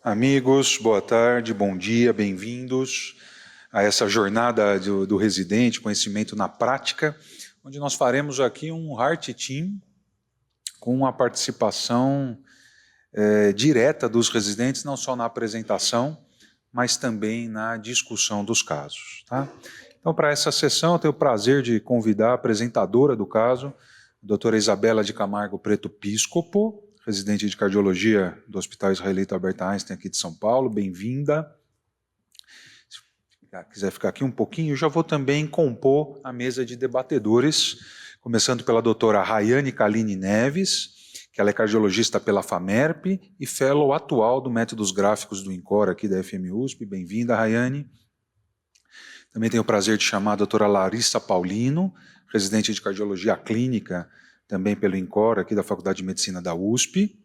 Amigos, boa tarde, bom dia, bem-vindos a essa jornada do residente, conhecimento na prática, onde nós faremos aqui um Heart Team com a participação direta dos residentes, não só na apresentação, mas também na discussão dos casos. Tá? Então, para essa sessão, eu tenho o prazer de convidar a apresentadora do caso, a doutora Isabela de Camargo Preto Piscopo, residente de cardiologia do Hospital Israelita Albert Einstein aqui de São Paulo, bem-vinda. Se quiser ficar aqui um pouquinho, eu já vou também compor a mesa de debatedores, começando pela doutora Rayane Kaline Neves, que ela é cardiologista pela FAMERP e fellow atual do Métodos Gráficos do INCOR aqui da FMUSP. Bem-vinda, Rayane. Também tenho o prazer de chamar a doutora Larissa Paulino, residente de cardiologia clínica, também pelo INCOR, aqui da Faculdade de Medicina da USP.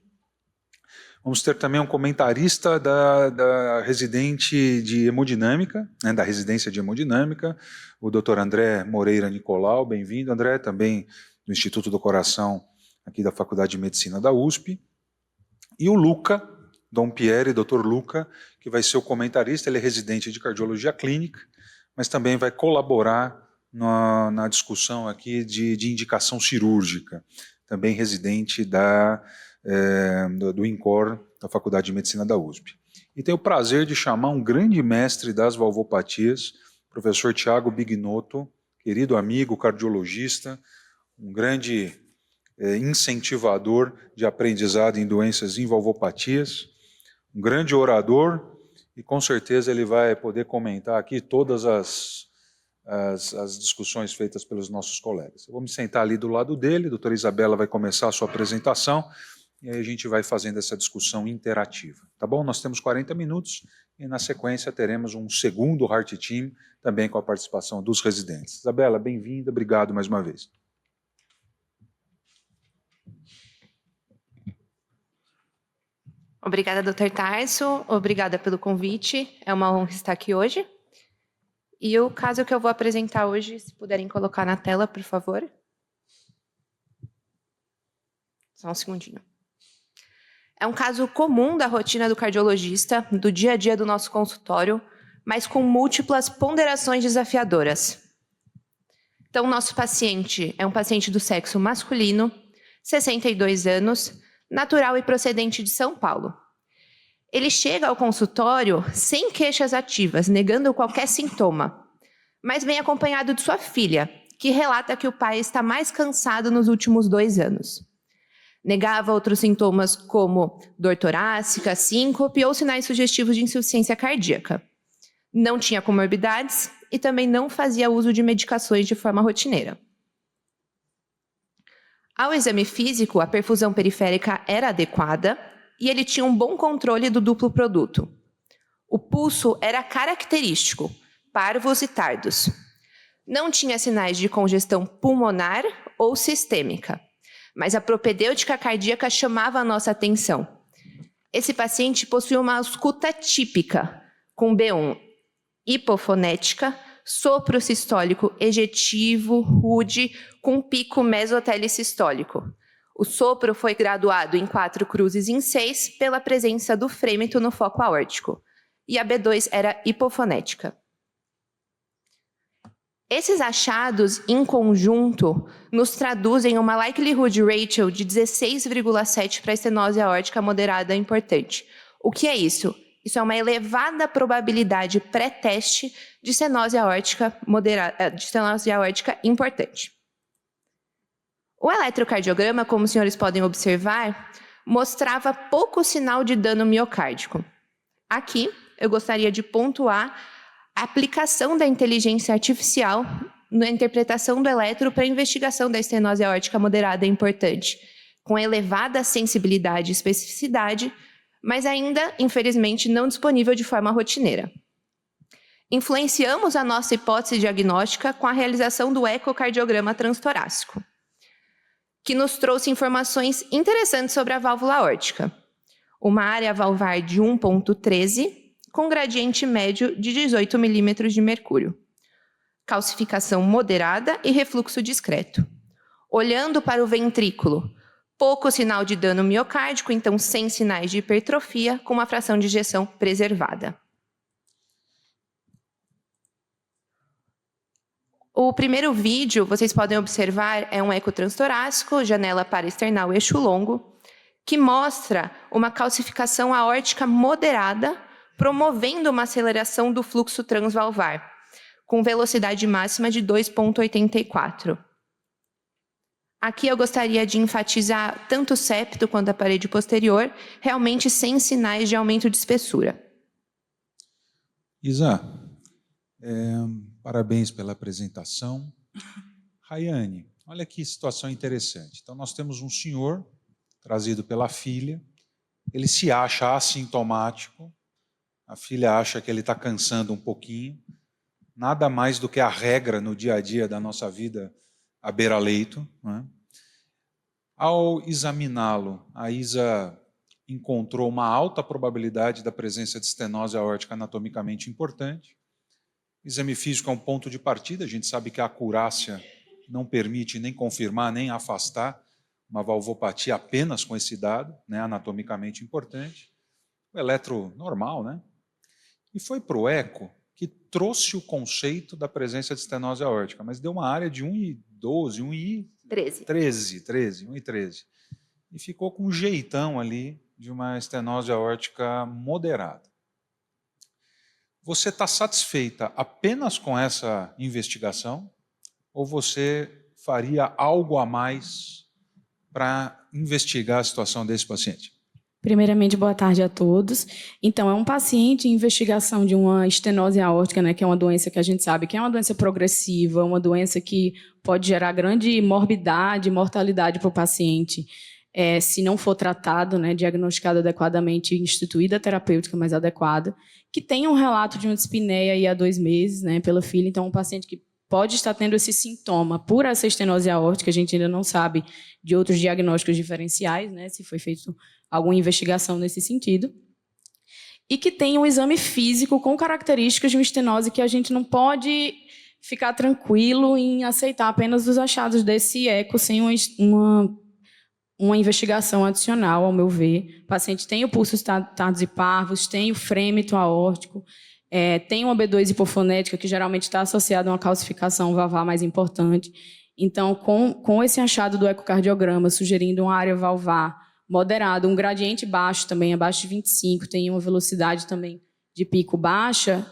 Vamos ter também um comentarista da residente de hemodinâmica, né, da residência de hemodinâmica, o Dr. André Moreira Nicolau. Bem-vindo, André, também do Instituto do Coração, aqui da Faculdade de Medicina da USP. E o Luca, Dom Pierre, Dr. Luca, que vai ser o comentarista, ele é residente de cardiologia clínica, mas também vai colaborar na discussão aqui de indicação cirúrgica, também residente do INCOR, da Faculdade de Medicina da USP. E tenho o prazer de chamar um grande mestre das valvopatias, professor Tiago Bignotto, querido amigo cardiologista, um grande incentivador de aprendizado em doenças em valvopatias, um grande orador, e com certeza ele vai poder comentar aqui todas as discussões feitas pelos nossos colegas. Eu vou me sentar ali do lado dele, a doutora Isabela vai começar a sua apresentação, e aí a gente vai fazendo essa discussão interativa. Tá bom? Nós temos 40 minutos, e na sequência teremos um segundo Heart Team, também com a participação dos residentes. Isabela, bem-vinda, obrigado mais uma vez. Obrigada, Dr. Tarso, obrigada pelo convite, é uma honra estar aqui hoje. E o caso que eu vou apresentar hoje, se puderem colocar na tela, por favor. Só um segundinho. É um caso comum da rotina do cardiologista, do dia a dia do nosso consultório, mas com múltiplas ponderações desafiadoras. Então, nosso paciente é um paciente do sexo masculino, 62 anos, natural e procedente de São Paulo. Ele chega ao consultório sem queixas ativas, negando qualquer sintoma, mas vem acompanhado de sua filha, que relata que o pai está mais cansado nos últimos 2 anos. Negava outros sintomas como dor torácica, síncope ou sinais sugestivos de insuficiência cardíaca. Não tinha comorbidades e também não fazia uso de medicações de forma rotineira. Ao exame físico, a perfusão periférica era adequada e ele tinha um bom controle do duplo produto. O pulso era característico, parvos e tardos. Não tinha sinais de congestão pulmonar ou sistêmica, mas a propedêutica cardíaca chamava a nossa atenção. Esse paciente possuía uma ausculta típica, com B1 hipofonética, sopro sistólico ejetivo, rude, com pico mesotelisistólico. O sopro foi graduado em 4 cruzes em 6 pela presença do frêmito no foco aórtico. E a B2 era hipofonética. Esses achados, em conjunto, nos traduzem uma likelihood ratio de 16,7 para estenose aórtica moderada importante. O que é isso? Isso é uma elevada probabilidade pré-teste de estenose aórtica importante. O eletrocardiograma, como os senhores podem observar, mostrava pouco sinal de dano miocárdico. Aqui, eu gostaria de pontuar a aplicação da inteligência artificial na interpretação do eletro para a investigação da estenose aórtica moderada importante, com elevada sensibilidade e especificidade, mas ainda, infelizmente, não disponível de forma rotineira. Influenciamos a nossa hipótese diagnóstica com a realização do ecocardiograma transtorácico, que nos trouxe informações interessantes sobre a válvula aórtica. Uma área valvar de 1,13, com gradiente médio de 18 milímetros de mercúrio. Calcificação moderada e refluxo discreto. Olhando para o ventrículo, pouco sinal de dano miocárdico, então sem sinais de hipertrofia, com uma fração de ejeção preservada. O primeiro vídeo, vocês podem observar, é um eco transtorácico, janela paraesternal eixo longo, que mostra uma calcificação aórtica moderada, promovendo uma aceleração do fluxo transvalvar, com velocidade máxima de 2,84. Aqui eu gostaria de enfatizar tanto o septo quanto a parede posterior, realmente sem sinais de aumento de espessura. Isa, parabéns pela apresentação. Rayane, olha que situação interessante. Então, nós temos um senhor trazido pela filha, ele se acha assintomático, a filha acha que ele está cansando um pouquinho, nada mais do que a regra no dia a dia da nossa vida à beira-leito, né? Ao examiná-lo, a Isa encontrou uma alta probabilidade da presença de estenose aórtica anatomicamente importante. O exame físico é um ponto de partida, a gente sabe que a acurácia não permite nem confirmar, nem afastar uma valvopatia apenas com esse dado, né, anatomicamente importante. O eletro normal, né? E foi para o eco que trouxe o conceito da presença de estenose aórtica, mas deu uma área de 1,12, 1,13. E ficou com um jeitão ali de uma estenose aórtica moderada. Você está satisfeita apenas com essa investigação ou você faria algo a mais para investigar a situação desse paciente? Primeiramente, boa tarde a todos. Então, é um paciente em investigação de uma estenose aórtica, né, que é uma doença que a gente sabe que é uma doença progressiva, uma doença que pode gerar grande morbidade, mortalidade para o paciente, se não for tratado, né, diagnosticado adequadamente, instituída a terapêutica mais adequada, que tem um relato de uma dispneia aí há 2 meses, né, pela filha. Então, um paciente que pode estar tendo esse sintoma por essa estenose aórtica, a gente ainda não sabe de outros diagnósticos diferenciais, né, se foi feito alguma investigação nesse sentido, e que tem um exame físico com características de uma estenose que a gente não pode ficar tranquilo em aceitar apenas os achados desse eco sem uma investigação adicional, ao meu ver. O paciente tem o pulso tardos e parvos, tem o frêmito aórtico, tem uma B2 hipofonética, que geralmente está associada a uma calcificação valvar mais importante. Então, com esse achado do ecocardiograma, sugerindo uma área valvar moderada, um gradiente baixo também, abaixo de 25, tem uma velocidade também de pico baixa,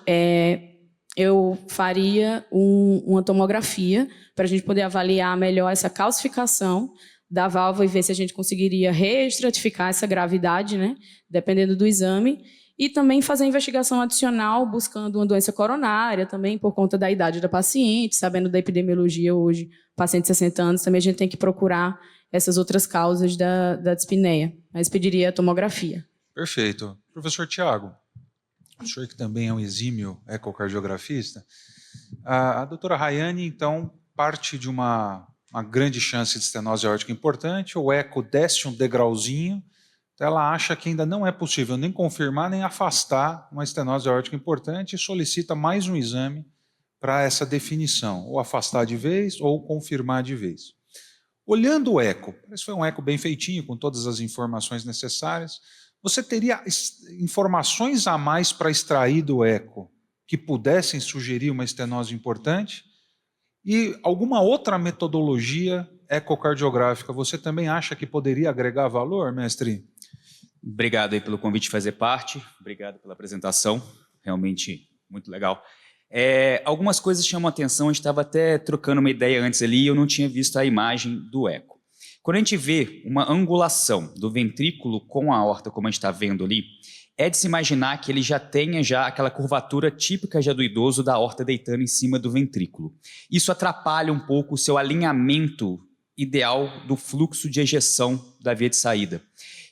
eu faria uma tomografia para a gente poder avaliar melhor essa calcificação da válvula e ver se a gente conseguiria reestratificar essa gravidade, né, dependendo do exame, e também fazer investigação adicional buscando uma doença coronária também por conta da idade da paciente, sabendo da epidemiologia hoje, paciente de 60 anos, também a gente tem que procurar essas outras causas da dispneia, mas pediria a tomografia. Perfeito. Professor Tiago, o senhor que também é um exímio ecocardiografista, a doutora Rayane, então, parte de uma grande chance de estenose aórtica importante, o eco desce um degrauzinho, então ela acha que ainda não é possível nem confirmar nem afastar uma estenose aórtica importante e solicita mais um exame para essa definição, ou afastar de vez ou confirmar de vez. Olhando o eco, parece que foi um eco bem feitinho, com todas as informações necessárias, você teria informações a mais para extrair do eco que pudessem sugerir uma estenose importante? E alguma outra metodologia ecocardiográfica você também acha que poderia agregar valor, mestre? Obrigado aí pelo convite de fazer parte, obrigado pela apresentação, realmente muito legal. Algumas coisas chamam a atenção, a gente estava até trocando uma ideia antes ali e eu não tinha visto a imagem do eco. Quando a gente vê uma angulação do ventrículo com a aorta, como a gente está vendo ali, é de se imaginar que ele já tenha aquela curvatura típica já do idoso da aorta deitando em cima do ventrículo. Isso atrapalha um pouco o seu alinhamento ideal do fluxo de ejeção da via de saída.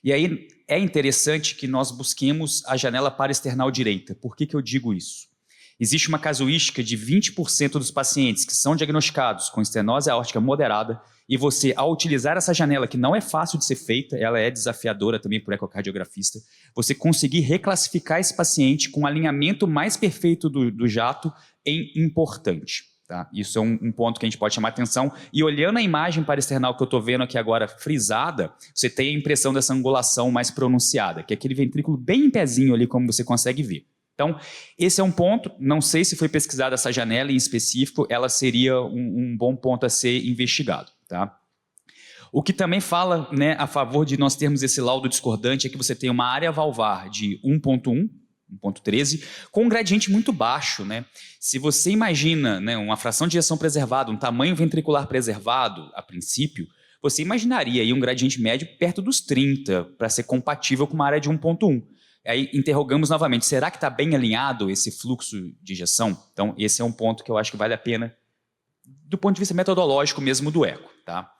E aí é interessante que nós busquemos a janela paraesternal direita. Por que eu digo isso? Existe uma casuística de 20% dos pacientes que são diagnosticados com estenose aórtica moderada e você, ao utilizar essa janela, que não é fácil de ser feita, ela é desafiadora também para o ecocardiografista, você conseguir reclassificar esse paciente com um alinhamento mais perfeito do jato em importante. Tá? Isso é um ponto que a gente pode chamar atenção. E olhando a imagem parasternal que eu estou vendo aqui agora frisada, você tem a impressão dessa angulação mais pronunciada, que é aquele ventrículo bem em pezinho ali, como você consegue ver. Então, esse é um ponto, não sei se foi pesquisada essa janela em específico, ela seria um bom ponto a ser investigado. Tá? O que também fala, né, a favor de nós termos esse laudo discordante é que você tem uma área valvar de 1.1, 1.13, com um gradiente muito baixo. Né? Se você imagina, né, uma fração de ejeção preservada, um tamanho ventricular preservado, a princípio, você imaginaria aí um gradiente médio perto dos 30 para ser compatível com uma área de 1.1. Aí interrogamos novamente, será que está bem alinhado esse fluxo de ejeção? Então, esse é um ponto que eu acho que vale a pena, do ponto de vista metodológico mesmo do eco. Tá?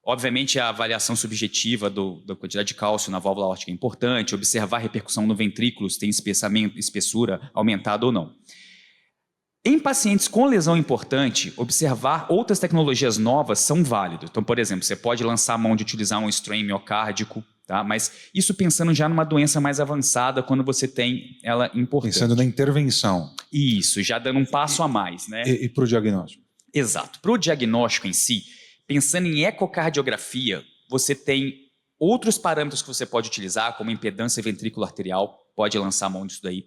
Obviamente, a avaliação subjetiva da quantidade de cálcio na válvula aórtica é importante, observar a repercussão no ventrículo, se tem espessura aumentada ou não. Em pacientes com lesão importante, observar outras tecnologias novas são válidas. Então, por exemplo, você pode lançar a mão de utilizar um strain miocárdico, tá? Mas isso pensando já numa doença mais avançada, quando você tem ela importante. Pensando na intervenção. Isso, já dando um passo a mais. Né? E para o diagnóstico? Exato. Para o diagnóstico em si, pensando em ecocardiografia, você tem outros parâmetros que você pode utilizar, como impedância ventrículo arterial, pode lançar a mão disso daí.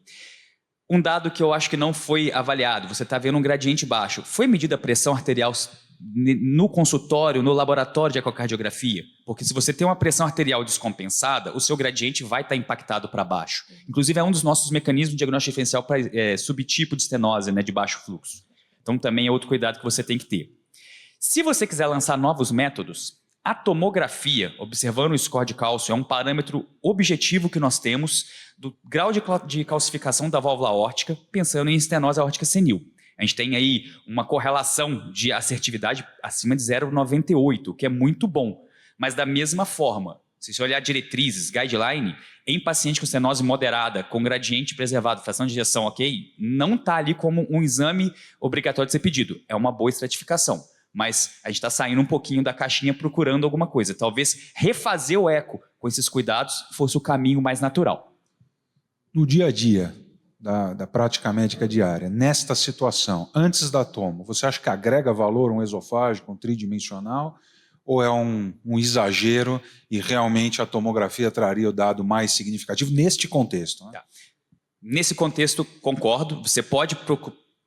Um dado que eu acho que não foi avaliado, você está vendo um gradiente baixo. Foi medida a pressão arterial no consultório, no laboratório de ecocardiografia? Porque se você tem uma pressão arterial descompensada, o seu gradiente vai estar impactado para baixo. Inclusive, é um dos nossos mecanismos de diagnóstico diferencial para subtipo de estenose, né, de baixo fluxo. Então, também é outro cuidado que você tem que ter. Se você quiser lançar novos métodos, a tomografia, observando o score de cálcio, é um parâmetro objetivo que nós temos do grau de calcificação da válvula aórtica, pensando em estenose aórtica senil. A gente tem aí uma correlação de assertividade acima de 0,98, que é muito bom. Mas da mesma forma, se você olhar diretrizes, guideline, em paciente com estenose moderada, com gradiente preservado, fração de ejeção ok, não está ali como um exame obrigatório de ser pedido. É uma boa estratificação. Mas a gente está saindo um pouquinho da caixinha procurando alguma coisa. Talvez refazer o eco com esses cuidados fosse o caminho mais natural. No dia a dia da prática médica diária, nesta situação, antes da tomo, você acha que agrega valor um esofágico, um tridimensional, ou é um exagero e realmente a tomografia traria o dado mais significativo neste contexto? Né? Tá. Nesse contexto, concordo. Você pode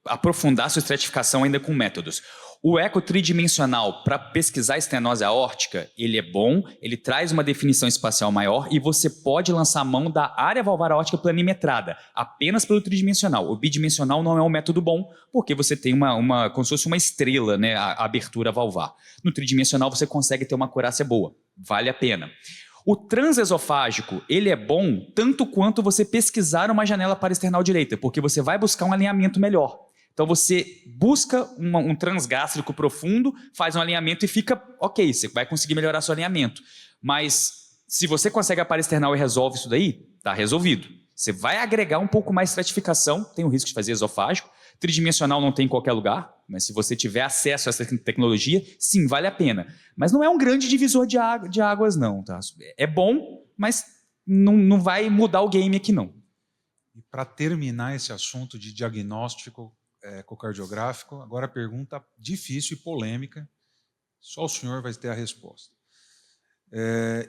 aprofundar sua estratificação ainda com métodos. O eco tridimensional para pesquisar estenose aórtica, ele é bom, ele traz uma definição espacial maior e você pode lançar a mão da área valvar aórtica planimetrada, apenas pelo tridimensional. O bidimensional não é um método bom, porque você tem como se fosse uma estrela, né, a abertura valvar. No tridimensional você consegue ter uma acurácia boa, vale a pena. O transesofágico, ele é bom tanto quanto você pesquisar uma janela parasternal direita, porque você vai buscar um alinhamento melhor. Então você busca um transgástrico profundo, faz um alinhamento e fica ok, você vai conseguir melhorar seu alinhamento. Mas se você consegue a parasternal e resolve isso daí, está resolvido. Você vai agregar um pouco mais de estratificação, tem o risco de fazer esofágico. Tridimensional não tem em qualquer lugar, mas se você tiver acesso a essa tecnologia, sim, vale a pena. Mas não é um grande divisor de águas não. Tá? É bom, mas não vai mudar o game aqui não. E para terminar esse assunto de diagnóstico ecocardiográfico, agora a pergunta difícil e polêmica, só o senhor vai ter a resposta.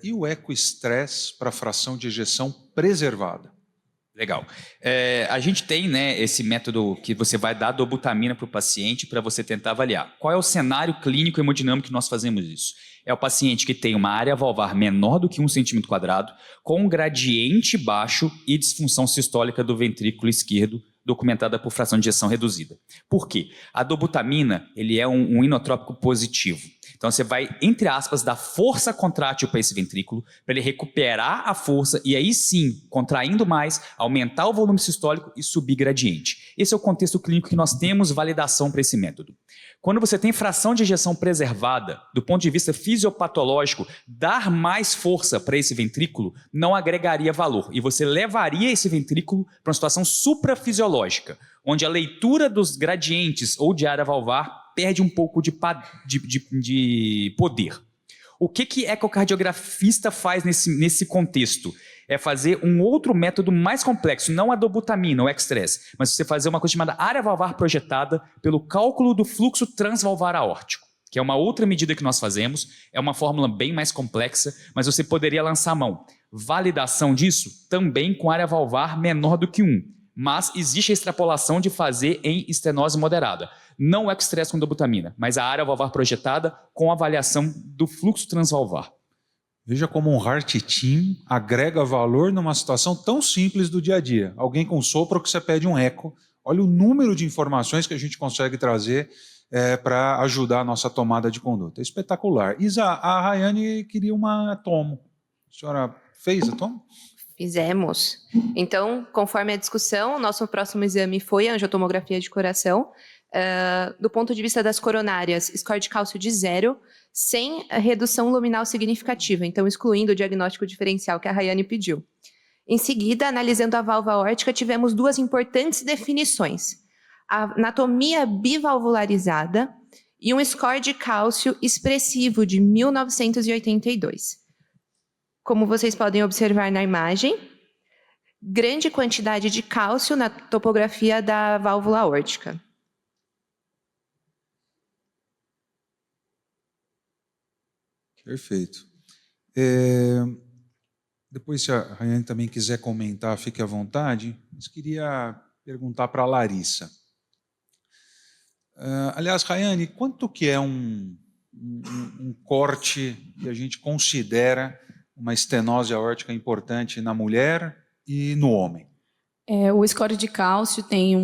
E o ecoestresse para fração de ejeção preservada? Legal. A gente tem, né, esse método que você vai dar dobutamina para o paciente para você tentar avaliar. Qual é o cenário clínico hemodinâmico que nós fazemos isso? É o paciente que tem uma área valvar menor do que 1 cm², com um gradiente baixo e disfunção sistólica do ventrículo esquerdo, documentada por fração de ejeção reduzida. Por quê? A dobutamina, ele é um inotrópico positivo. Então você vai, entre aspas, dar força contrátil para esse ventrículo, para ele recuperar a força e aí sim, contraindo mais, aumentar o volume sistólico e subir gradiente. Esse é o contexto clínico que nós temos validação para esse método. Quando você tem fração de ejeção preservada, do ponto de vista fisiopatológico, dar mais força para esse ventrículo não agregaria valor e você levaria esse ventrículo para uma situação suprafisiológica, onde a leitura dos gradientes ou de área valvar perde um pouco de poder. O que ecocardiografista faz nesse contexto? é fazer um outro método mais complexo, não a dobutamina, o Exstress, mas você fazer uma coisa chamada área valvar projetada pelo cálculo do fluxo transvalvar aórtico, que é uma outra medida que nós fazemos, é uma fórmula bem mais complexa, mas você poderia lançar a mão. Validação disso também com área valvar menor do que 1, mas existe a extrapolação de fazer em estenose moderada. Não o Exstress com dobutamina, mas a área valvar projetada com avaliação do fluxo transvalvar. Veja como um Heart Team agrega valor numa situação tão simples do dia a dia. Alguém com sopro que você pede um eco. Olha o número de informações que a gente consegue trazer para ajudar a nossa tomada de conduta. É espetacular. Isa, a Rayane queria uma tomo. A senhora fez a tomo? Fizemos. Então, conforme a discussão, o nosso próximo exame foi a angiotomografia de coração. Do ponto de vista das coronárias, score de cálcio de 0, sem redução luminal significativa, então excluindo o diagnóstico diferencial que a Rayane pediu. Em seguida, analisando a válvula aórtica, tivemos 2 importantes definições: a anatomia bivalvularizada e um score de cálcio expressivo de 1982. Como vocês podem observar na imagem, grande quantidade de cálcio na topografia da válvula aórtica. Perfeito. Depois, se a Rayane também quiser comentar, fique à vontade. Mas queria perguntar para a Larissa. Aliás, Rayane, quanto que é um corte que a gente considera uma estenose aórtica importante na mulher e no homem? O score de cálcio tem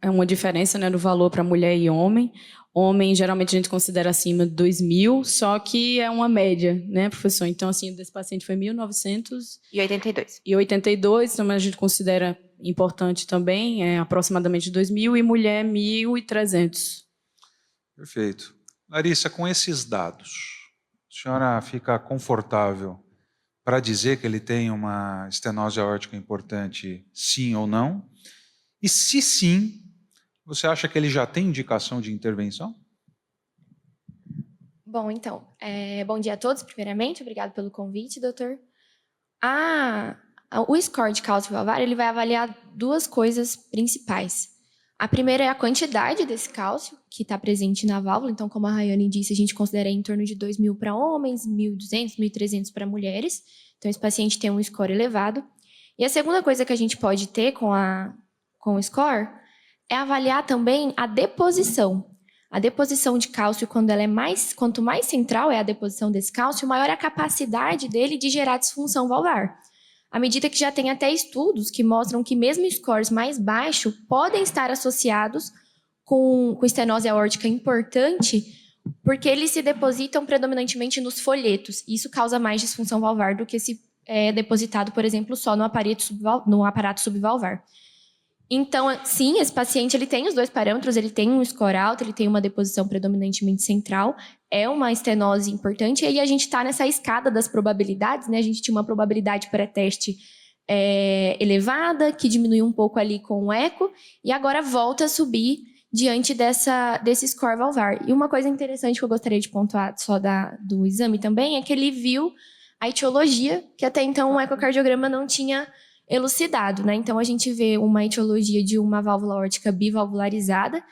uma diferença, né, do valor para mulher e homem. Homem, geralmente, a gente considera acima de 2.000, só que é uma média, né, professor? Então, assim, desse paciente foi 1982, então a gente considera importante também, aproximadamente 2.000, e mulher 1.300. Perfeito. Larissa, com esses dados, a senhora fica confortável para dizer que ele tem uma estenose aórtica importante, sim ou não? E se sim, você acha que ele já tem indicação de intervenção? Bom, então, bom dia a todos, primeiramente. Obrigado pelo convite, doutor. O score de cálcio valvar, ele vai avaliar 2 coisas principais. A primeira é a quantidade desse cálcio que está presente na válvula. Então, como a Rayane disse, a gente considera em torno de 2.000 para homens, 1.200, 1.300 para mulheres. Então, esse paciente tem um score elevado. E a segunda coisa que a gente pode ter com o score é avaliar também a deposição. A deposição de cálcio, quanto mais central é a deposição desse cálcio, maior é a capacidade dele de gerar disfunção valvar. À medida que já tem até estudos que mostram que mesmo scores mais baixos podem estar associados com estenose aórtica importante, porque eles se depositam predominantemente nos folhetos. E isso causa mais disfunção valvar do que se é depositado, por exemplo, só no aparato subvalvar. Então, sim, esse paciente ele tem os 2 parâmetros, ele tem um score alto, ele tem uma deposição predominantemente central, é uma estenose importante, e aí a gente está nessa escada das probabilidades, né? A gente tinha uma probabilidade pré-teste elevada, que diminuiu um pouco ali com o eco, e agora volta a subir diante desse score valvar. E uma coisa interessante que eu gostaria de pontuar só do exame também é que ele viu a etiologia, que até então o ecocardiograma não tinha elucidado, né? Então, a gente vê uma etiologia de uma válvula aórtica bivalvularizada,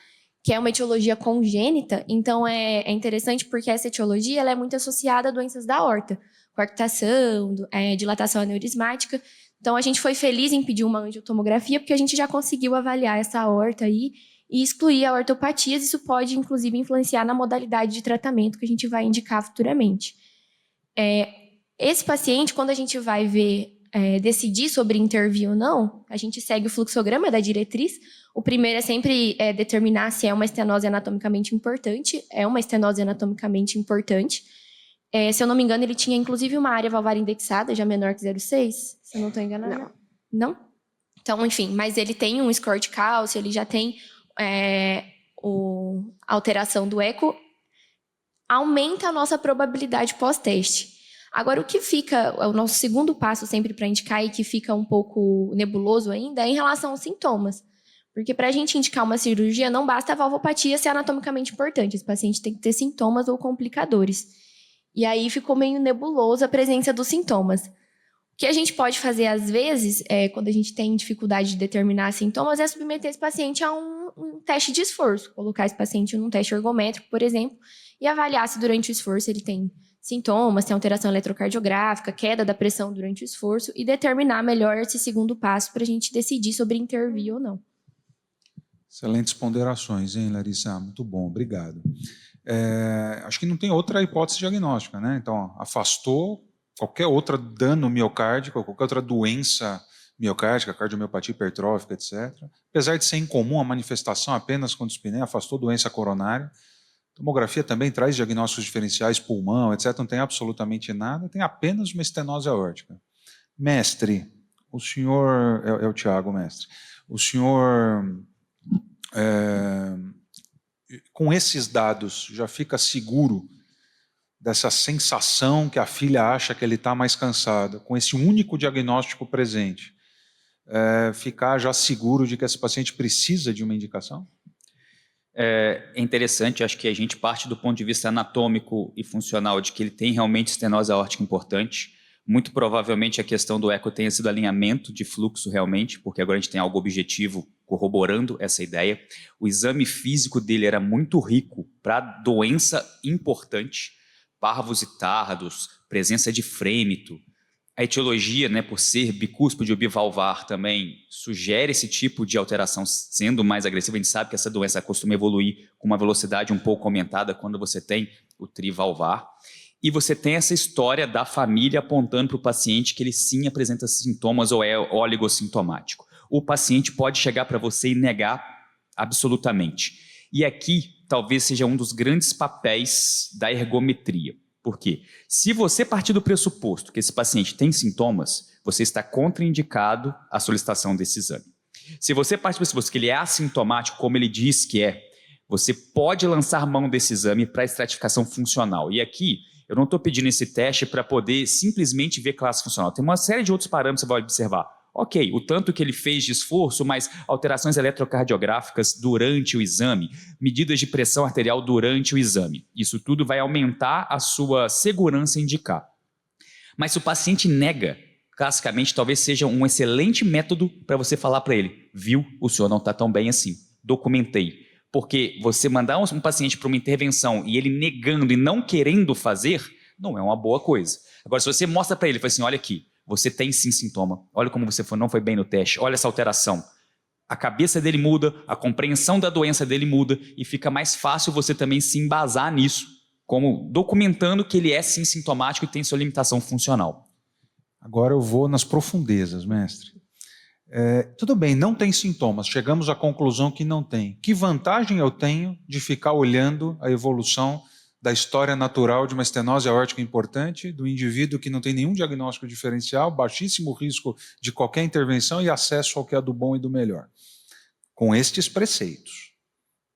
que é uma etiologia congênita. Então, é interessante porque essa etiologia ela é muito associada a doenças da aorta, coarctação, dilatação aneurismática. Então, a gente foi feliz em pedir uma angiotomografia porque a gente já conseguiu avaliar essa aorta aí e excluir a aortopatias. Isso pode, inclusive, influenciar na modalidade de tratamento que a gente vai indicar futuramente. Esse paciente, quando a gente vai ver decidir sobre intervir ou não, a gente segue o fluxograma da diretriz. O primeiro é sempre determinar se é uma estenose anatomicamente importante. É uma estenose anatomicamente importante. Se eu não me engano, ele tinha inclusive uma área valvar indexada, já menor que 0,6, se eu não estou enganada. Não? Então, enfim, mas ele tem um score de cálcio, ele já tem a alteração do eco. Aumenta a nossa probabilidade pós-teste. Agora, o que fica, o nosso segundo passo sempre para indicar e que fica um pouco nebuloso ainda é em relação aos sintomas. Porque para a gente indicar uma cirurgia, não basta a valvopatia ser anatomicamente importante. Esse paciente tem que ter sintomas ou complicadores. E aí ficou meio nebuloso a presença dos sintomas. O que a gente pode fazer, às vezes, quando a gente tem dificuldade de determinar sintomas, é submeter esse paciente a um teste de esforço. Colocar esse paciente num teste ergométrico, por exemplo, e avaliar se durante o esforço ele tem sintomas, tem alteração eletrocardiográfica, queda da pressão durante o esforço, e determinar melhor esse segundo passo para a gente decidir sobre intervir ou não. Excelentes ponderações, hein, Larissa? Muito bom, obrigado. Acho que não tem outra hipótese diagnóstica, né? Então, afastou qualquer outro dano miocárdico, qualquer outra doença miocárdica, cardiomiopatia hipertrófica, etc. Apesar de ser incomum a manifestação apenas com dispneia, afastou doença coronária. Tomografia também traz diagnósticos diferenciais, pulmão, etc. Não tem absolutamente nada, tem apenas uma estenose aórtica. Mestre, o senhor... É o Tiago, mestre. O senhor, com esses dados, já fica seguro dessa sensação que a filha acha que ele está mais cansado, com esse único diagnóstico presente, ficar já seguro de que esse paciente precisa de uma indicação? É interessante, acho que a gente parte do ponto de vista anatômico e funcional de que ele tem realmente estenose aórtica importante. Muito provavelmente a questão do eco tenha sido alinhamento de fluxo realmente, porque agora a gente tem algo objetivo corroborando essa ideia. O exame físico dele era muito rico para doença importante, parvos e tardos, presença de frêmito. A etiologia, né, por ser bicúspide ou bivalvar, também sugere esse tipo de alteração sendo mais agressiva. A gente sabe que essa doença costuma evoluir com uma velocidade um pouco aumentada quando você tem o trivalvar. E você tem essa história da família apontando para o paciente que ele sim apresenta sintomas ou é oligossintomático. O paciente pode chegar para você e negar absolutamente. E aqui talvez seja um dos grandes papéis da ergometria. Por quê? Se você partir do pressuposto que esse paciente tem sintomas, você está contraindicado à solicitação desse exame. Se você partir do pressuposto que ele é assintomático, como ele diz que é, você pode lançar mão desse exame para estratificação funcional. E aqui, eu não estou pedindo esse teste para poder simplesmente ver classe funcional. Tem uma série de outros parâmetros que você vai observar. Ok, o tanto que ele fez de esforço, mas alterações eletrocardiográficas durante o exame, medidas de pressão arterial durante o exame. Isso tudo vai aumentar a sua segurança em indicar. Mas se o paciente nega, classicamente talvez seja um excelente método para você falar para ele, viu, o senhor não está tão bem assim, documentei. Porque você mandar um paciente para uma intervenção e ele negando e não querendo fazer, não é uma boa coisa. Agora, se você mostra para ele, fala assim, olha aqui, você tem sim sintoma, olha como você não foi bem no teste, olha essa alteração. A cabeça dele muda, a compreensão da doença dele muda e fica mais fácil você também se embasar nisso, como documentando que ele é sim sintomático e tem sua limitação funcional. Agora eu vou nas profundezas, mestre. Tudo bem, não tem sintomas, chegamos à conclusão que não tem. Que vantagem eu tenho de ficar olhando a evolução da história natural de uma estenose aórtica importante, do indivíduo que não tem nenhum diagnóstico diferencial, baixíssimo risco de qualquer intervenção e acesso ao que é do bom e do melhor? Com estes preceitos.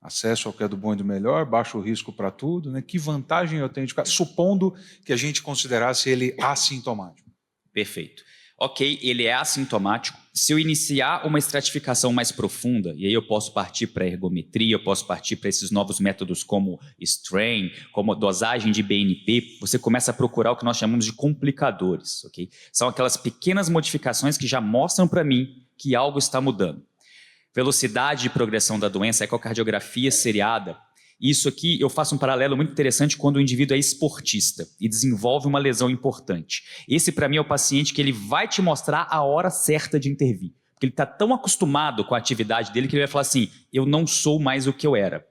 Acesso ao que é do bom e do melhor, baixo risco para tudo, né? Que vantagem eu tenho de ficar, supondo que a gente considerasse ele assintomático? Perfeito. Ok, ele é assintomático. Se eu iniciar uma estratificação mais profunda, e aí eu posso partir para a ergometria, eu posso partir para esses novos métodos como strain, como dosagem de BNP, você começa a procurar o que nós chamamos de complicadores. Okay? São aquelas pequenas modificações que já mostram para mim que algo está mudando. Velocidade de progressão da doença, ecocardiografia seriada. Isso aqui, eu faço um paralelo muito interessante quando o indivíduo é esportista e desenvolve uma lesão importante. Esse, para mim, é o paciente que ele vai te mostrar a hora certa de intervir. Porque ele está tão acostumado com a atividade dele que ele vai falar assim, eu não sou mais o que eu era.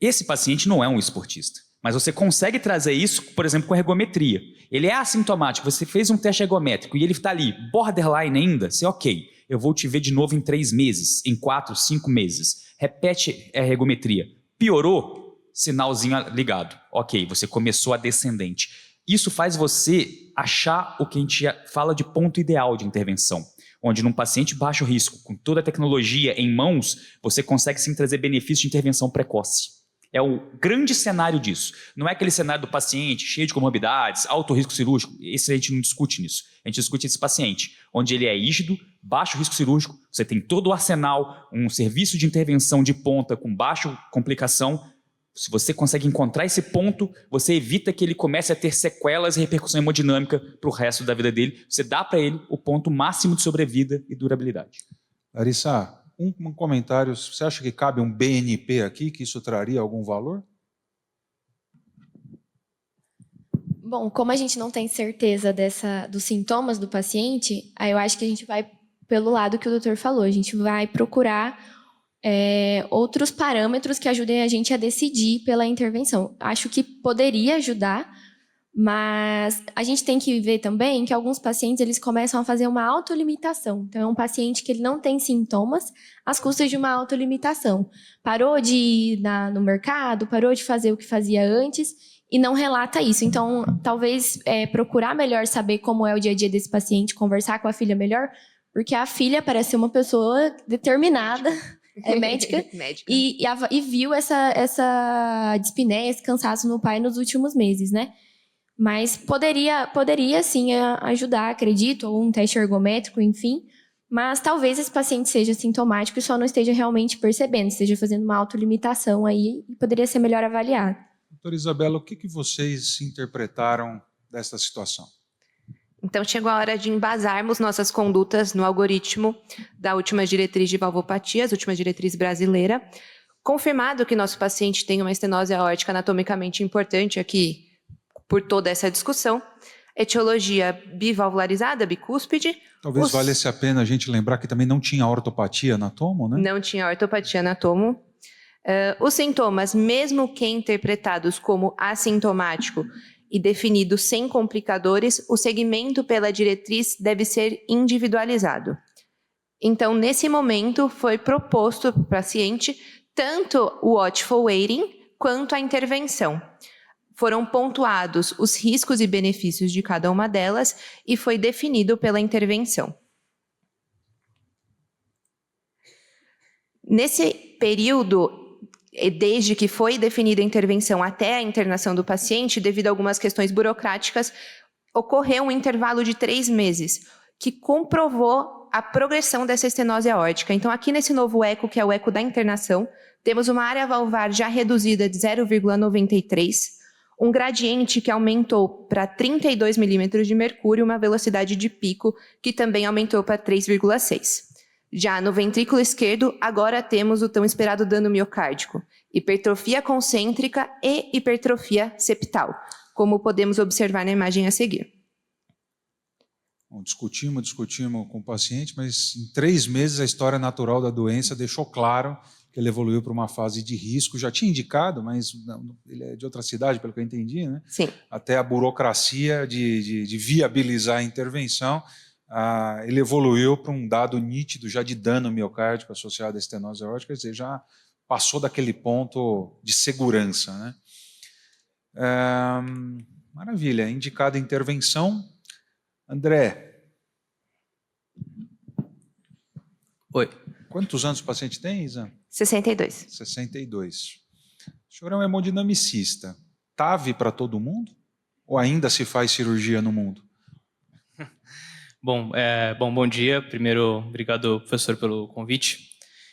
Esse paciente não é um esportista. Mas você consegue trazer isso, por exemplo, com a ergometria. Ele é assintomático, você fez um teste ergométrico e ele está ali, borderline ainda, você, ok, eu vou te ver de novo em 3 meses, em 4, 5 meses. Repete a ergometria. Piorou, sinalzinho ligado. Ok, você começou a descendente. Isso faz você achar o que a gente fala de ponto ideal de intervenção, onde num paciente baixo risco, com toda a tecnologia em mãos, você consegue sim trazer benefícios de intervenção precoce. É o grande cenário disso. Não é aquele cenário do paciente cheio de comorbidades, alto risco cirúrgico. Esse a gente não discute nisso. A gente discute esse paciente, onde ele é rígido, baixo risco cirúrgico, você tem todo o arsenal, um serviço de intervenção de ponta com baixa complicação, Se você consegue encontrar esse ponto, você evita que ele comece a ter sequelas e repercussão hemodinâmica para o resto da vida dele. Você dá para ele o ponto máximo de sobrevida e durabilidade. Larissa, um comentário. Você acha que cabe um BNP aqui, que isso traria algum valor? Bom, como a gente não tem certeza dos sintomas do paciente, aí eu acho que a gente vai pelo lado que o doutor falou. A gente vai procurar outros parâmetros que ajudem a gente a decidir pela intervenção. Acho que poderia ajudar, mas a gente tem que ver também que alguns pacientes eles começam a fazer uma autolimitação. Então, é um paciente que ele não tem sintomas às custas de uma autolimitação. Parou de ir no mercado, parou de fazer o que fazia antes e não relata isso. Então, talvez procurar melhor saber como é o dia a dia desse paciente, conversar com a filha melhor, porque a filha parece ser uma pessoa determinada, é médica, e viu essa dispneia, esse cansaço no pai nos últimos meses, né? Mas poderia sim ajudar, acredito, ou um teste ergométrico, enfim. Mas talvez esse paciente seja sintomático e só não esteja realmente percebendo, esteja fazendo uma autolimitação aí e poderia ser melhor avaliado. Doutora Isabela, o que vocês interpretaram desta situação? Então, chegou a hora de embasarmos nossas condutas no algoritmo da última diretriz de valvopatias, última diretriz brasileira. Confirmado que nosso paciente tem uma estenose aórtica anatomicamente importante aqui, por toda essa discussão, etiologia bivalvularizada, bicúspide. Talvez valesse a pena a gente lembrar que também não tinha ortopatia anatomo, né? Não tinha ortopatia anatomo. Os sintomas, mesmo que interpretados como assintomático e definidos sem complicadores, o segmento pela diretriz deve ser individualizado. Então, nesse momento, foi proposto para o paciente tanto o watchful waiting quanto a intervenção. Foram pontuados os riscos e benefícios de cada uma delas e foi definido pela intervenção. Nesse período, desde que foi definida a intervenção até a internação do paciente, devido a algumas questões burocráticas, ocorreu um intervalo de 3 meses, que comprovou a progressão dessa estenose aórtica. Então, aqui nesse novo eco, que é o eco da internação, temos uma área valvar já reduzida de 0,93, um gradiente que aumentou para 32 milímetros de mercúrio, uma velocidade de pico que também aumentou para 3,6. Já no ventrículo esquerdo, agora temos o tão esperado dano miocárdico, hipertrofia concêntrica e hipertrofia septal, como podemos observar na imagem a seguir. Bom, discutimos com o paciente, mas em 3 meses a história natural da doença deixou claro que ele evoluiu para uma fase de risco. Já tinha indicado, mas ele é de outra cidade, pelo que eu entendi, né? Sim. Até a burocracia de viabilizar a intervenção, ele evoluiu para um dado nítido já de dano miocárdico associado à estenose aórtica, quer dizer, já passou daquele ponto de segurança, né? Maravilha, indicada a intervenção. André. Oi. Quantos anos o paciente tem, Isa? 62. 62. O senhor é um hemodinamicista. TAV para todo mundo? Ou ainda se faz cirurgia no mundo? Bom dia. Primeiro, obrigado, professor, pelo convite.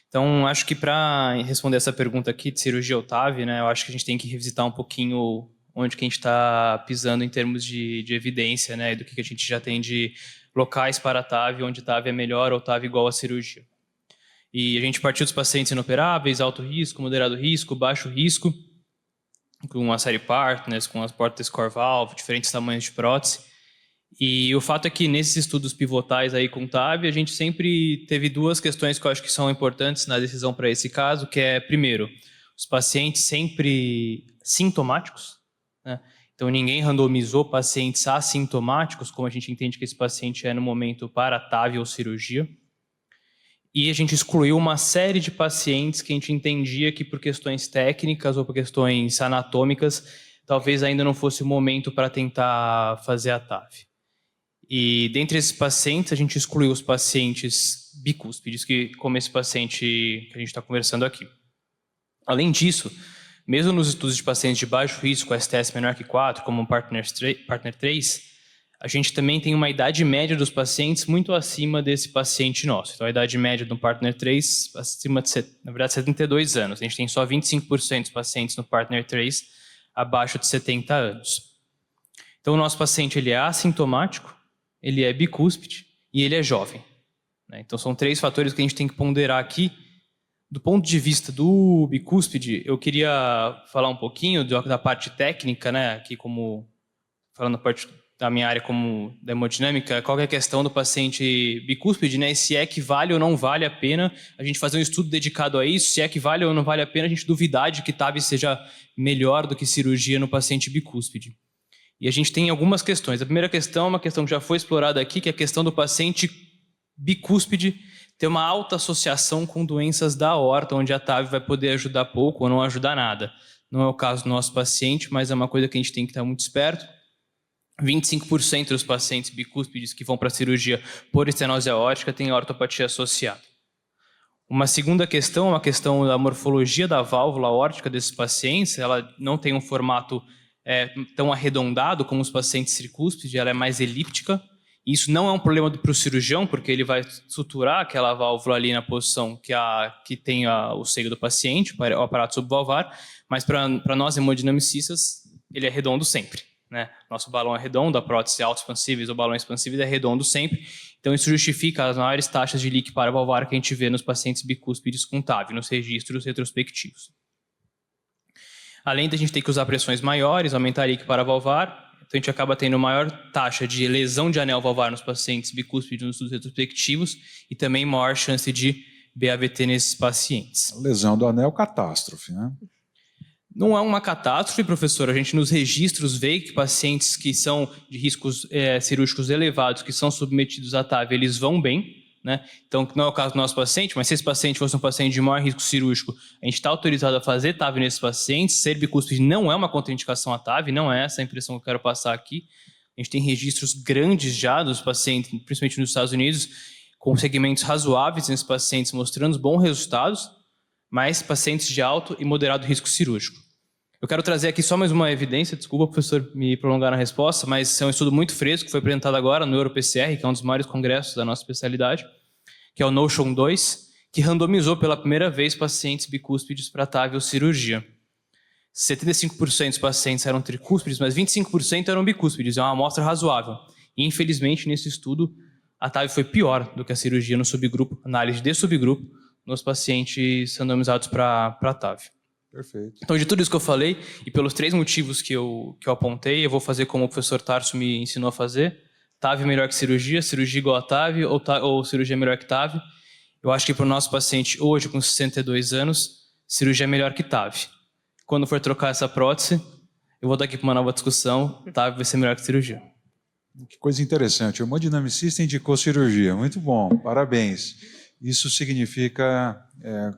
Então, acho que para responder essa pergunta aqui de cirurgia ou TAV, né, eu acho que a gente tem que revisitar um pouquinho onde que a gente está pisando em termos de evidência, né, do que a gente já tem de locais para TAV, onde TAV é melhor ou TAV igual a cirurgia. E a gente partiu dos pacientes inoperáveis, alto risco, moderado risco, baixo risco, com uma série Partners, com as portas Score Valve, diferentes tamanhos de prótese. E o fato é que nesses estudos pivotais aí com TAV, a gente sempre teve 2 questões que eu acho que são importantes na decisão para esse caso, que é, primeiro, os pacientes sempre sintomáticos, né? Então, ninguém randomizou pacientes assintomáticos, como a gente entende que esse paciente é no momento para TAV ou cirurgia. E a gente excluiu uma série de pacientes que a gente entendia que por questões técnicas ou por questões anatômicas, talvez ainda não fosse o momento para tentar fazer a TAV. E dentre esses pacientes, a gente excluiu os pacientes bicúspides, como esse paciente que a gente está conversando aqui. Além disso, mesmo nos estudos de pacientes de baixo risco, STS menor que 4, como o Partner 3, a gente também tem uma idade média dos pacientes muito acima desse paciente nosso. Então, a idade média do Partner 3, acima de, na verdade, 72 anos. A gente tem só 25% dos pacientes no Partner 3 abaixo de 70 anos. Então, o nosso paciente ele é assintomático, ele é bicúspide e ele é jovem. Então, são 3 fatores que a gente tem que ponderar aqui. Do ponto de vista do bicúspide, eu queria falar um pouquinho da parte técnica, né? Aqui como falando a parte da minha área como da hemodinâmica, qual é a questão do paciente bicúspide, né? Se é que vale ou não vale a pena a gente fazer um estudo dedicado a isso, se é que vale ou não vale a pena a gente duvidar de que TAV seja melhor do que cirurgia no paciente bicúspide. E a gente tem algumas questões. A primeira questão é uma questão que já foi explorada aqui, que é a questão do paciente bicúspide ter uma alta associação com doenças da aorta, onde a TAV vai poder ajudar pouco ou não ajudar nada. Não é o caso do nosso paciente, mas é uma coisa que a gente tem que estar muito esperto. 25% dos pacientes bicúspides que vão para a cirurgia por estenose aórtica têm ortopatia associada. Uma segunda questão é uma questão da morfologia da válvula aórtica desses pacientes. Ela não tem um formato tão arredondado como os pacientes tricúspides, ela é mais elíptica. Isso não é um problema para o cirurgião, porque ele vai suturar aquela válvula ali na posição que tem o seio do paciente, o aparato subvalvar, mas para nós hemodinamicistas, ele é redondo sempre. Né? Nosso balão é redondo, a prótese autoexpansíveis ou balão expansível é redondo sempre. Então isso justifica as maiores taxas de leak paravalvar que a gente vê nos pacientes bicúspides com TAV, nos registros retrospectivos. Além da gente ter que usar pressões maiores, aumentar a leak paravalvar, então a gente acaba tendo maior taxa de lesão de anel valvar nos pacientes bicúspides nos estudos retrospectivos e também maior chance de BAVT nesses pacientes. Lesão do anel, catástrofe, né? Não é uma catástrofe, professor. A gente nos registros vê que pacientes que são de riscos cirúrgicos elevados, que são submetidos a TAV, eles vão bem, né? Então, não é o caso do nosso paciente, mas se esse paciente fosse um paciente de maior risco cirúrgico, a gente está autorizado a fazer TAV nesses pacientes. Ser bicúspide não é uma contraindicação a TAV, não é essa a impressão que eu quero passar aqui. A gente tem registros grandes já dos pacientes, principalmente nos Estados Unidos, com segmentos razoáveis nesses pacientes, mostrando bons resultados, mas pacientes de alto e moderado risco cirúrgico. Eu quero trazer aqui só mais uma evidência, desculpa, professor, me prolongar na resposta, mas é um estudo muito fresco que foi apresentado agora no EuroPCR, que é um dos maiores congressos da nossa especialidade, que é o Notion 2, que randomizou pela primeira vez pacientes bicúspides para TAV ou cirurgia. 75% dos pacientes eram tricúspides, mas 25% eram bicúspides, é uma amostra razoável. E, infelizmente, nesse estudo, a TAV foi pior do que a cirurgia no subgrupo, análise de subgrupo, nos pacientes randomizados para TAV. Perfeito. Então, de tudo isso que eu falei, e pelos 3 motivos que eu apontei, eu vou fazer como o professor Tarso me ensinou a fazer. TAV melhor que cirurgia, cirurgia igual a TAV, ou cirurgia melhor que TAV. Eu acho que para o nosso paciente hoje, com 62 anos, cirurgia é melhor que TAV. Quando for trocar essa prótese, eu vou dar aqui para uma nova discussão, TAV vai ser melhor que cirurgia. Que coisa interessante. O hemodinamicista indicou cirurgia. Muito bom, parabéns. Isso significa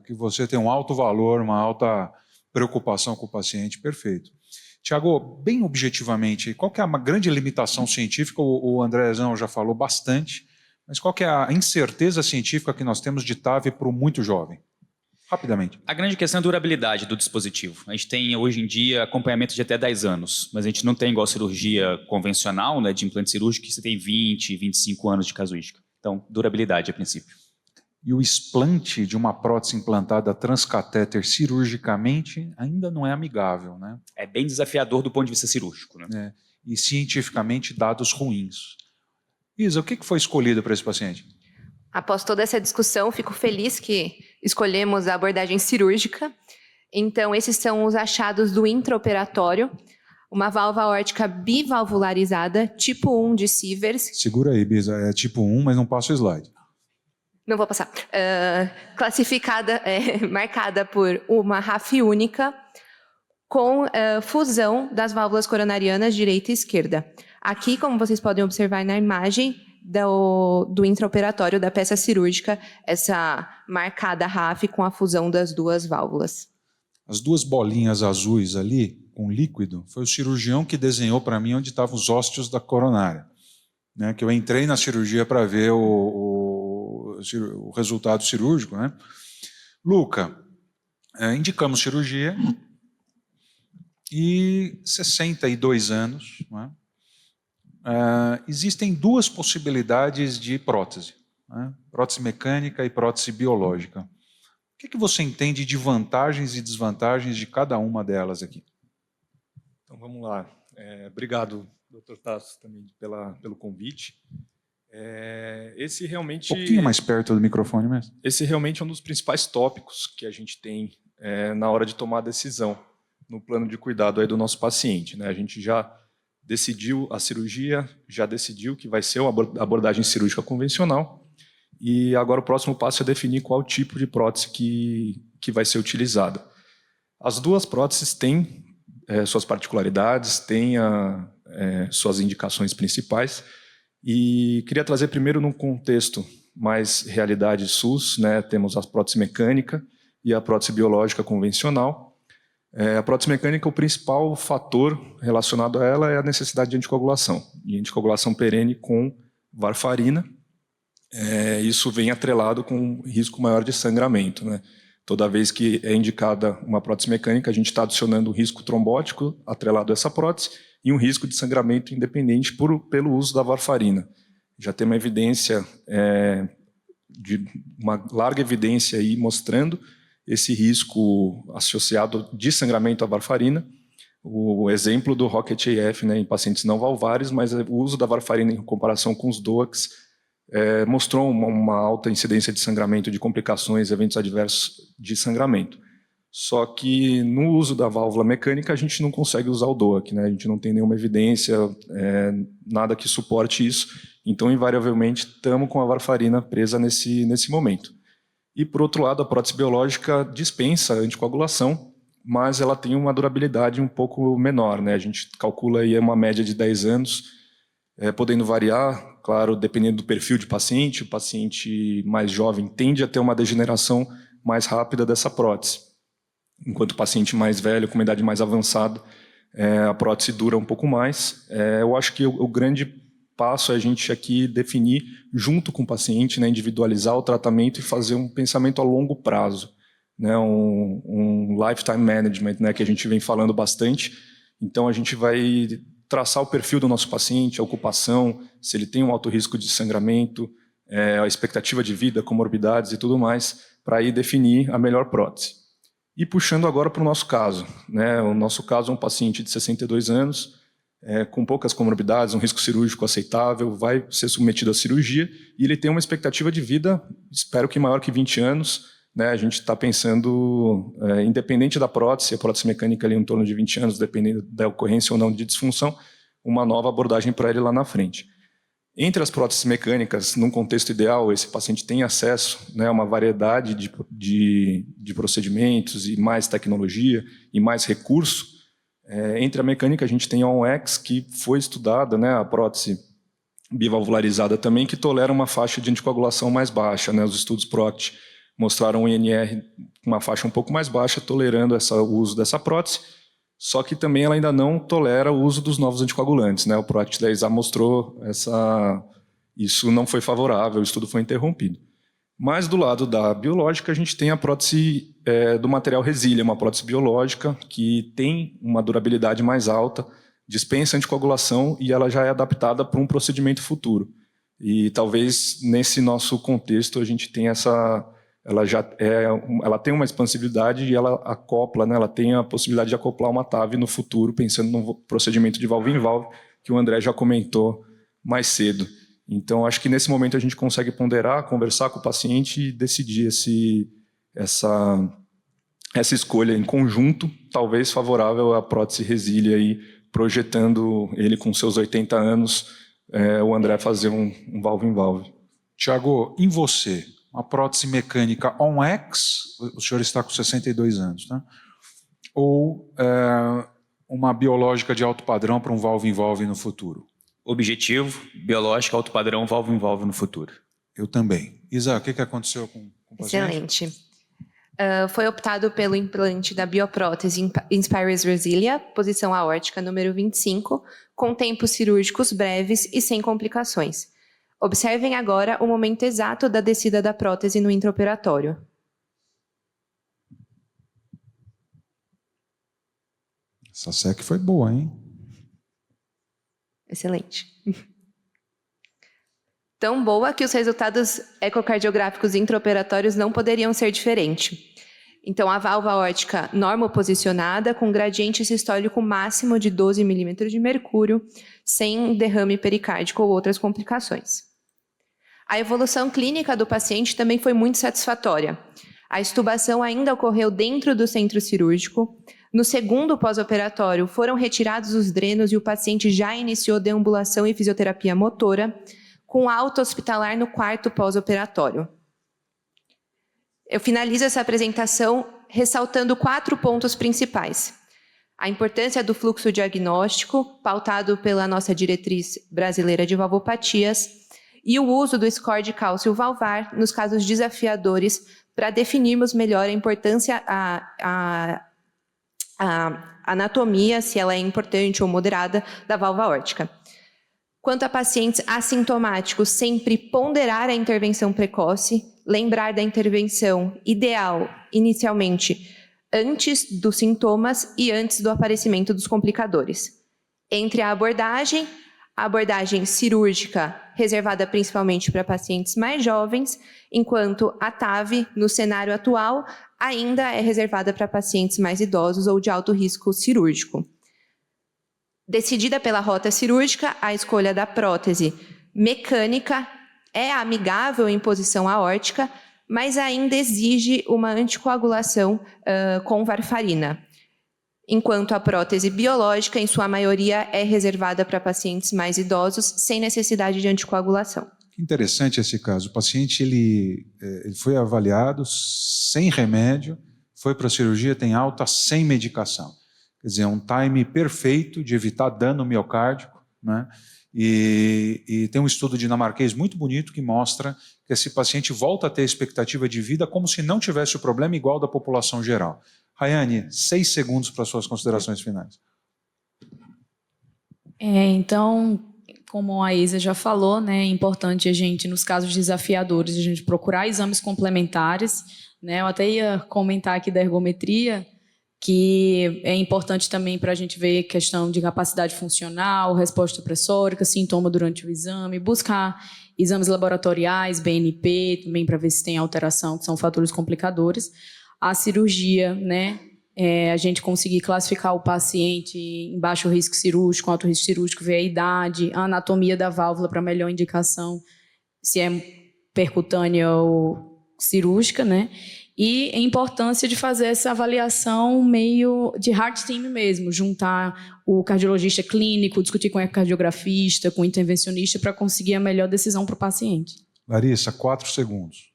que você tem um alto valor, uma alta preocupação com o paciente. Perfeito. Tiago, bem objetivamente, qual que é a grande limitação científica? O Andrezão já falou bastante, mas qual que é a incerteza científica que nós temos de TAV para o muito jovem? Rapidamente. A grande questão é a durabilidade do dispositivo. A gente tem, hoje em dia, acompanhamento de até 10 anos, mas a gente não tem igual cirurgia convencional, né, de implante cirúrgico, que você tem 20, 25 anos de casuística. Então, durabilidade a princípio. E o explante de uma prótese implantada transcatéter cirurgicamente ainda não é amigável, né? É bem desafiador do ponto de vista cirúrgico, né? E cientificamente dados ruins. Isa, o que foi escolhido para esse paciente? Após toda essa discussão, fico feliz que escolhemos a abordagem cirúrgica. Então, esses são os achados do intraoperatório. Uma válvula aórtica bivalvularizada, tipo 1 de Sievers. Segura aí, Bisa, é tipo 1, mas não passa o slide. Não vou passar. Classificada, marcada por uma RAF única, com fusão das válvulas coronarianas direita e esquerda. Aqui, como vocês podem observar na imagem do intraoperatório da peça cirúrgica, essa marcada RAF com a fusão das duas válvulas. As duas bolinhas azuis ali, com líquido, foi o cirurgião que desenhou para mim onde estavam os ósteos da coronária. Né, que eu entrei na cirurgia para ver o resultado cirúrgico. Né? Luca, indicamos cirurgia e 62 anos, né? existem duas possibilidades de prótese, né? Prótese mecânica e prótese biológica. O que você entende de vantagens e desvantagens de cada uma delas aqui? Então, vamos lá. Obrigado, Dr. Tasso, também pelo convite. Esse realmente... Um pouquinho mais perto do microfone mesmo. Esse realmente é um dos principais tópicos que a gente tem na hora de tomar a decisão no plano de cuidado aí do nosso paciente, né? A gente já decidiu a cirurgia, já decidiu que vai ser uma abordagem cirúrgica convencional, e agora o próximo passo é definir qual tipo de prótese que vai ser utilizada. As duas próteses têm suas particularidades, têm suas indicações principais, e queria trazer primeiro num contexto mais realidade SUS, né? Temos a prótese mecânica e a prótese biológica convencional. A prótese mecânica, o principal fator relacionado a ela é a necessidade de anticoagulação, e anticoagulação perene com varfarina. Isso vem atrelado com um risco maior de sangramento, né? Toda vez que é indicada uma prótese mecânica, a gente está adicionando um risco trombótico atrelado a essa prótese e um risco de sangramento independente pelo uso da varfarina. Já tem uma evidência, uma larga evidência aí mostrando esse risco associado de sangramento à varfarina. O exemplo do ROCKET-AF, né, em pacientes não valvares, mas o uso da varfarina em comparação com os DOACs mostrou uma alta incidência de sangramento, de complicações, eventos adversos de sangramento. Só que no uso da válvula mecânica a gente não consegue usar o DOAC, né? A gente não tem nenhuma evidência, nada que suporte isso. Então, invariavelmente, estamos com a varfarina presa nesse momento. E, por outro lado, a prótese biológica dispensa anticoagulação, mas ela tem uma durabilidade um pouco menor, né? A gente calcula aí uma média de 10 anos, podendo variar, claro, dependendo do perfil de paciente. O paciente mais jovem tende a ter uma degeneração mais rápida dessa prótese, enquanto o paciente mais velho, com uma idade mais avançada, a prótese dura um pouco mais. Eu acho que o grande passo é a gente aqui definir, junto com o paciente, né, individualizar o tratamento e fazer um pensamento a longo prazo, né, um lifetime management, né, que a gente vem falando bastante. Então, a gente vai traçar o perfil do nosso paciente, a ocupação, se ele tem um alto risco de sangramento, a expectativa de vida, comorbidades e tudo mais, para aí definir a melhor prótese. E puxando agora para o nosso caso, né? O nosso caso é um paciente de 62 anos, com poucas comorbidades, um risco cirúrgico aceitável, vai ser submetido à cirurgia e ele tem uma expectativa de vida, espero que maior que 20 anos. Né? A gente está pensando, independente da prótese, a prótese mecânica ali em torno de 20 anos, dependendo da ocorrência ou não de disfunção, uma nova abordagem para ele lá na frente. Entre as próteses mecânicas, num contexto ideal, esse paciente tem acesso, né, a uma variedade de procedimentos e mais tecnologia e mais recurso. Entre a mecânica, a gente tem a ONX, que foi estudada, né, a prótese bivalvularizada também, que tolera uma faixa de anticoagulação mais baixa. Né, os estudos PROCT mostraram um INR com uma faixa um pouco mais baixa, tolerando o uso dessa prótese. Só que também ela ainda não tolera o uso dos novos anticoagulantes, né? O PROACT 10A mostrou isso não foi favorável, o estudo foi interrompido. Mas do lado da biológica, a gente tem a prótese do material Resília, uma prótese biológica que tem uma durabilidade mais alta, dispensa anticoagulação e ela já é adaptada para um procedimento futuro. E talvez nesse nosso contexto a gente tenha ela tem uma expansibilidade e ela acopla, né, ela tem a possibilidade de acoplar uma TAV no futuro, pensando no procedimento de valve em valve, que o André já comentou mais cedo. Então, acho que nesse momento a gente consegue ponderar, conversar com o paciente e decidir essa escolha em conjunto, talvez favorável à prótese Resília, aí, projetando ele com seus 80 anos, o André fazer um valve em valve. Tiago, em você, uma prótese mecânica ONX, o senhor está com 62 anos, né? Ou uma biológica de alto padrão para um valve em valve no futuro? Objetivo, biológico, alto padrão, valve em valve no futuro. Eu também. Isa, o que aconteceu com o paciente? Excelente. Foi optado pelo implante da bioprótese Inspires Resília, posição aórtica número 25, com tempos cirúrgicos breves e sem complicações. Observem agora o momento exato da descida da prótese no intraoperatório. Essa SEC foi boa, hein? Excelente. Tão boa que os resultados ecocardiográficos intraoperatórios não poderiam ser diferentes. Então, a válvula aórtica normoposicionada, com gradiente sistólico máximo de 12 milímetros de mercúrio, sem derrame pericárdico ou outras complicações. A evolução clínica do paciente também foi muito satisfatória. A extubação ainda ocorreu dentro do centro cirúrgico. No segundo pós-operatório, foram retirados os drenos e o paciente já iniciou deambulação e fisioterapia motora, com alta hospitalar no quarto pós-operatório. Eu finalizo essa apresentação ressaltando 4 pontos principais. A importância do fluxo diagnóstico, pautado pela nossa diretriz brasileira de valvopatias, e o uso do score de cálcio valvar nos casos desafiadores para definirmos melhor a importância, a anatomia, se ela é importante ou moderada, da válvula aórtica. Quanto a pacientes assintomáticos, sempre ponderar a intervenção precoce, lembrar da intervenção ideal, inicialmente, antes dos sintomas e antes do aparecimento dos complicadores. Entre a abordagem cirúrgica, reservada principalmente para pacientes mais jovens, enquanto a TAV, no cenário atual, ainda é reservada para pacientes mais idosos ou de alto risco cirúrgico. Decidida pela rota cirúrgica, a escolha da prótese mecânica é amigável em posição aórtica, mas ainda exige uma anticoagulação com varfarina, enquanto a prótese biológica, em sua maioria, é reservada para pacientes mais idosos, sem necessidade de anticoagulação. Interessante esse caso. O paciente ele foi avaliado sem remédio, foi para a cirurgia, tem alta sem medicação. Quer dizer, é um time perfeito de evitar dano miocárdico, né? E tem um estudo dinamarquês muito bonito que mostra que esse paciente volta a ter expectativa de vida como se não tivesse o problema igual da população geral. Rayane, 6 segundos para suas considerações finais. Então, como a Isa já falou, né, é importante a gente, nos casos desafiadores, a gente procurar exames complementares, né? Eu até ia comentar aqui da ergometria, que é importante também para a gente ver questão de capacidade funcional, resposta pressórica, sintoma durante o exame, buscar exames laboratoriais, BNP, também para ver se tem alteração, que são fatores complicadores. A cirurgia, né, a gente conseguir classificar o paciente em baixo risco cirúrgico, alto risco cirúrgico, ver a idade, a anatomia da válvula para melhor indicação, se é percutânea ou cirúrgica, né? E a importância de fazer essa avaliação meio de heart team mesmo, juntar o cardiologista clínico, discutir com o ecocardiografista, com o intervencionista, para conseguir a melhor decisão para o paciente. Larissa, 4 segundos.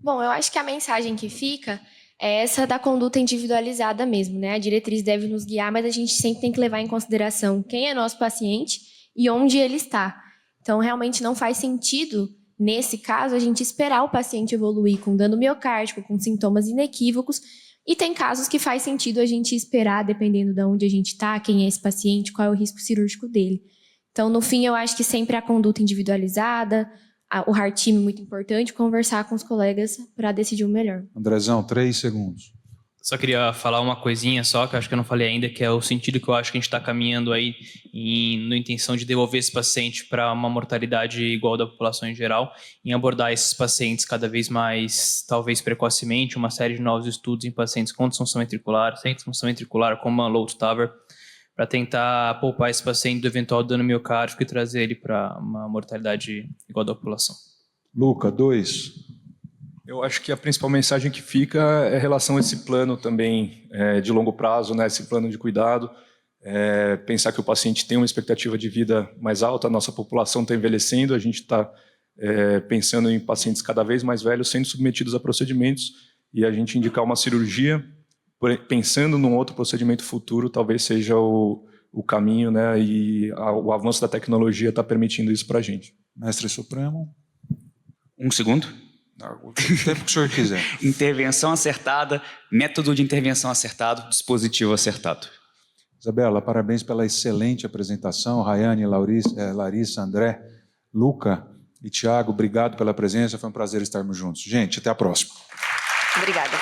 Bom, eu acho que a mensagem que fica é essa da conduta individualizada mesmo, né? A diretriz deve nos guiar, mas a gente sempre tem que levar em consideração quem é nosso paciente e onde ele está. Então, realmente não faz sentido, nesse caso, a gente esperar o paciente evoluir com dano miocárdico, com sintomas inequívocos, e tem casos que faz sentido a gente esperar, dependendo de onde a gente está, quem é esse paciente, qual é o risco cirúrgico dele. Então, no fim, eu acho que sempre a conduta individualizada, o heart team é muito importante, conversar com os colegas para decidir o melhor. Andrezão, 3 segundos. Só queria falar uma coisinha só, que eu acho que eu não falei ainda, que é o sentido que eu acho que a gente está caminhando aí na intenção de devolver esse paciente para uma mortalidade igual da população em geral, em abordar esses pacientes cada vez mais, talvez precocemente, uma série de novos estudos em pacientes com disfunção ventricular, sem disfunção ventricular, como a Low TAVR, para tentar poupar esse paciente do eventual dano miocárdico e trazer ele para uma mortalidade igual da população. Luca, 2. Eu acho que a principal mensagem que fica é em relação a esse plano também de longo prazo, né, esse plano de cuidado, pensar que o paciente tem uma expectativa de vida mais alta, a nossa população está envelhecendo, a gente está pensando em pacientes cada vez mais velhos sendo submetidos a procedimentos e a gente indicar uma cirurgia, pensando num outro procedimento futuro, talvez seja o caminho, né, e o avanço da tecnologia está permitindo isso para a gente. Mestre Supremo. 1 segundo. O tempo que o senhor quiser. Intervenção acertada, método de intervenção acertado, dispositivo acertado. Isabela, parabéns pela excelente apresentação. Rayane, Larissa, André, Luca e Tiago, obrigado pela presença. Foi um prazer estarmos juntos. Gente, até a próxima. Obrigada.